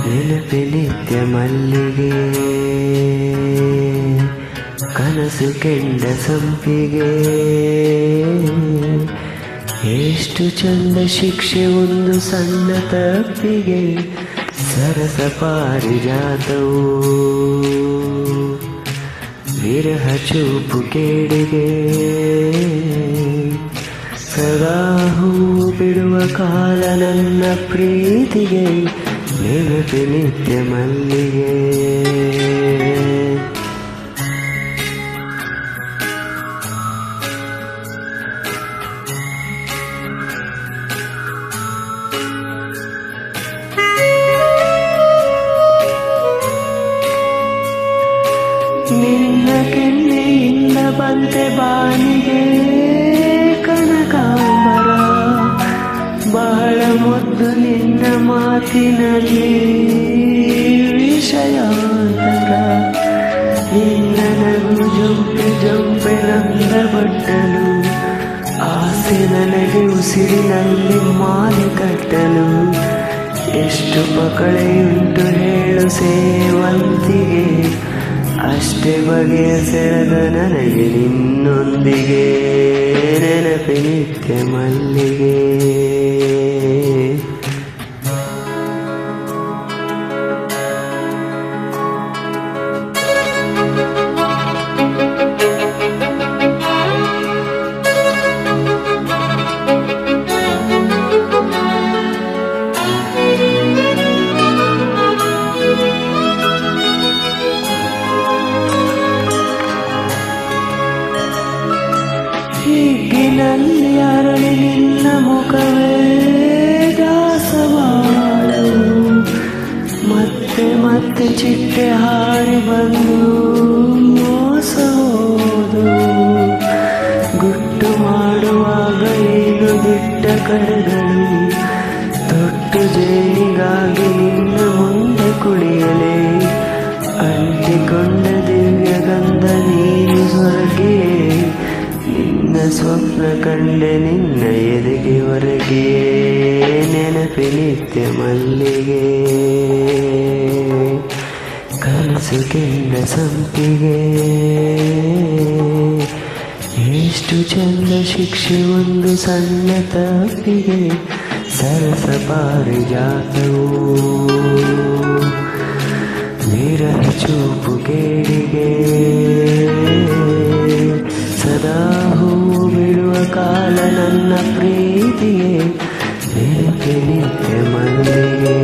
ನೆನಪೆ ನಿತ್ಯ ಮಲ್ಲಿಗೆ ಕನಸು ಕೆಂಡ ಸಂಪಿಗೆ ಎಷ್ಟು ಚಂದ ಶಿಕ್ಷೆ ಒಂದು ಸಣ್ಣ ತಪ್ಪಿಗೆ ಸರಸ ಪಾರಿಜಾತವು ವಿರಹ ಚೂಪು ಕೇಡಿಗೆ ಸದಾ ಹೂ ಬಿಡುವ ಕಾಲ ನನ್ನ ಪ್ರೀತಿಗೆ ನೆನಪೆ ನಿತ್ಯ ಮಲ್ಲಿಗೆ ನಿನ್ನ ಕೆನ್ನೆಯಿಂದ ಬಂತೆ ಬಾನಿಗೆ ಕನಕಾಂಬರ ಬಹಳ ಮುದ್ದು ನಿನ್ನ ಮಾತಿನಲ್ಲಿ ವಿಷಯಾಂತರ ನಿನ್ನ ನಗು ಜೊಂಪೆ ಜೊಂಪೆ ನಂದ ಬಟ್ಟಲು ಆಸೆ ನನಗೆ ಉಸಿರಿನಲ್ಲಿ ಮಾಲೆ ಕಟ್ಟಲು ಎಷ್ಟು ಪಕಳೆಯುಂಟು ಹೇಳು ಸೇವಂತಿಗೆ ಅಷ್ಟೇ ಬಗೆಯ ಸೆಳೆದ ನನಗೆ ನಿನ್ನೊಂದಿಗೆ ನೆನಪೆ ನಿತ್ಯ ಮಲ್ಲಿಗೆ ಹಿಗ್ಗಿನಲ್ಲಿ ಅರಳಿ ನಿನ್ನ ಮುಖವೇ ದಾಸವಾಳವು ಮತ್ತೆ ಮತ್ತೆ ಚಿಟ್ಟೆ ಹಾರಿ ಬಂದು ಮೋಸ ಹೋದು ಗುಟ್ಟು ಮಾಡುವಾಗ ಏನು ಬಿಟ್ಟ ಕಡೆಗಳು ತೊಟ್ಟು ಜೇನಿಗಾಗಿ ನಿನ್ನ ಮುಂದೆ ಕುಡಿಯಲೇ ಅಂಟಿಕೊಂಡ ದಿವ್ಯ ಗಂಧ ನೀನು ಸ್ವರ್ಗಿಯೇ ನಿನ್ನ ಸ್ವಪ್ನ ಕಂಡೆ ನಿನ್ನ ಎದೆಗೆ ಹೊರಗೆ ನೆನಪೆ ನಿತ್ಯ ಮಲ್ಲಿಗೆ ಕನಸು ಕೆಂಡ ಸಂಪಿಗೆ ಎಷ್ಟು ಚಂದ ಶಿಕ್ಷೆ ಒಂದು ಸಣ್ಣ ತಪ್ಪಿಗೆ ಸರಸ ಪಾರಿಜಾತವು ವಿರಹ ಚೂಪು ಕೇಡಿಗೆ ಸದಾ ಹೂ ಬಿಡುವ ಕಾಲ ನನ್ನ ಪ್ರೀತಿಗೆ ನೆನಪೆ ನಿತ್ಯ ಮಲ್ಲಿಗೆ